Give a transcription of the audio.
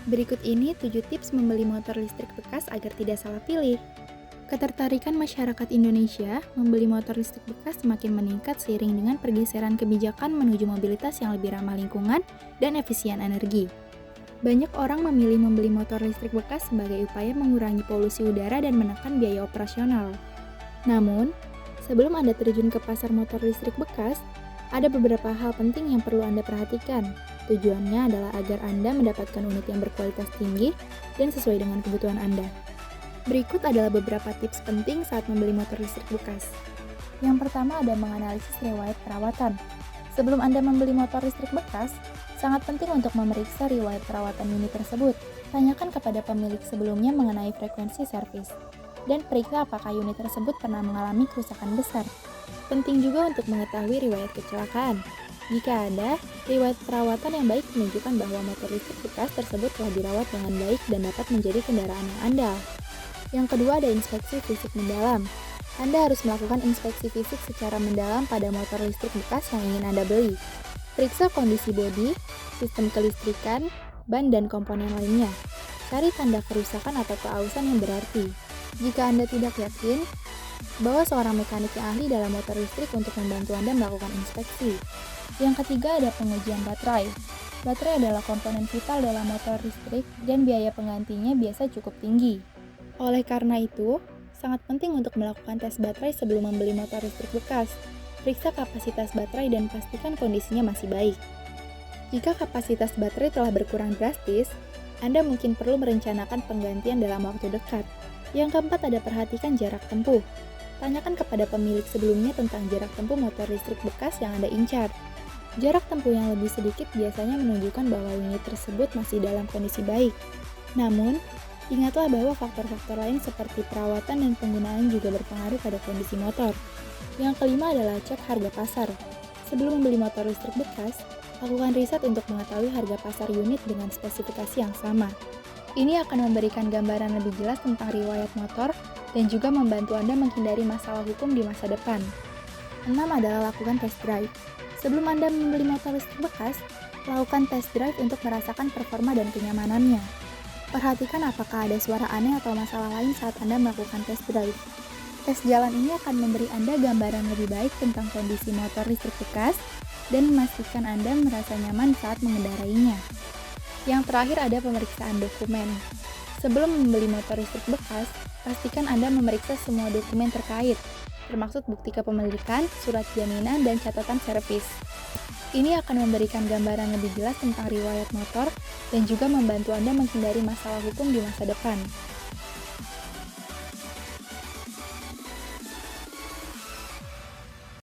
Berikut ini 7 tips membeli motor listrik bekas agar tidak salah pilih. Ketertarikan masyarakat Indonesia membeli motor listrik bekas semakin meningkat seiring dengan pergeseran kebijakan menuju mobilitas yang lebih ramah lingkungan dan efisien energi. Banyak orang memilih membeli motor listrik bekas sebagai upaya mengurangi polusi udara dan menekan biaya operasional. Namun, sebelum Anda terjun ke pasar motor listrik bekas, ada beberapa hal penting yang perlu Anda perhatikan. Tujuannya adalah agar Anda mendapatkan unit yang berkualitas tinggi dan sesuai dengan kebutuhan Anda. Berikut adalah beberapa tips penting saat membeli motor listrik bekas. Yang pertama ada menganalisis riwayat perawatan. Sebelum Anda membeli motor listrik bekas, sangat penting untuk memeriksa riwayat perawatan unit tersebut. Tanyakan kepada pemilik sebelumnya mengenai frekuensi servis, dan periksa apakah unit tersebut pernah mengalami kerusakan besar. Penting juga untuk mengetahui riwayat kecelakaan. Jika ada, riwayat perawatan yang baik menunjukkan bahwa motor listrik bekas tersebut telah dirawat dengan baik dan dapat menjadi kendaraan yang andal. Yang kedua ada inspeksi fisik mendalam. Anda harus melakukan inspeksi fisik secara mendalam pada motor listrik bekas yang ingin Anda beli. Periksa kondisi bodi, sistem kelistrikan, ban dan komponen lainnya. Cari tanda kerusakan atau keausan yang berarti. Jika Anda tidak yakin, bawa seorang mekanik yang ahli dalam motor listrik untuk membantu Anda melakukan inspeksi. Yang ketiga ada pengujian baterai. Baterai adalah komponen vital dalam motor listrik dan biaya penggantinya biasa cukup tinggi. Oleh karena itu, sangat penting untuk melakukan tes baterai sebelum membeli motor listrik bekas. Periksa kapasitas baterai dan pastikan kondisinya masih baik. Jika kapasitas baterai telah berkurang drastis, Anda mungkin perlu merencanakan penggantian dalam waktu dekat. Yang keempat ada perhatikan jarak tempuh. Tanyakan kepada pemilik sebelumnya tentang jarak tempuh motor listrik bekas yang Anda incar. Jarak tempuh yang lebih sedikit biasanya menunjukkan bahwa unit tersebut masih dalam kondisi baik. Namun, ingatlah bahwa faktor-faktor lain seperti perawatan dan penggunaan juga berpengaruh pada kondisi motor. Yang kelima adalah cek harga pasar. Sebelum membeli motor listrik bekas, lakukan riset untuk mengetahui harga pasar unit dengan spesifikasi yang sama. Ini akan memberikan gambaran lebih jelas tentang riwayat motor dan juga membantu Anda menghindari masalah hukum di masa depan. 6 adalah lakukan test drive. Sebelum Anda membeli motor listrik bekas, lakukan test drive untuk merasakan performa dan kenyamanannya. Perhatikan apakah ada suara aneh atau masalah lain saat Anda melakukan test drive. Tes jalan ini akan memberi Anda gambaran lebih baik tentang kondisi motor listrik bekas dan memastikan Anda merasa nyaman saat mengendarainya. Yang terakhir ada pemeriksaan dokumen. Sebelum membeli motor listrik bekas, pastikan Anda memeriksa semua dokumen terkait, termasuk bukti kepemilikan, surat jaminan, dan catatan servis. Ini akan memberikan gambaran lebih jelas tentang riwayat motor dan juga membantu Anda menghindari masalah hukum di masa depan.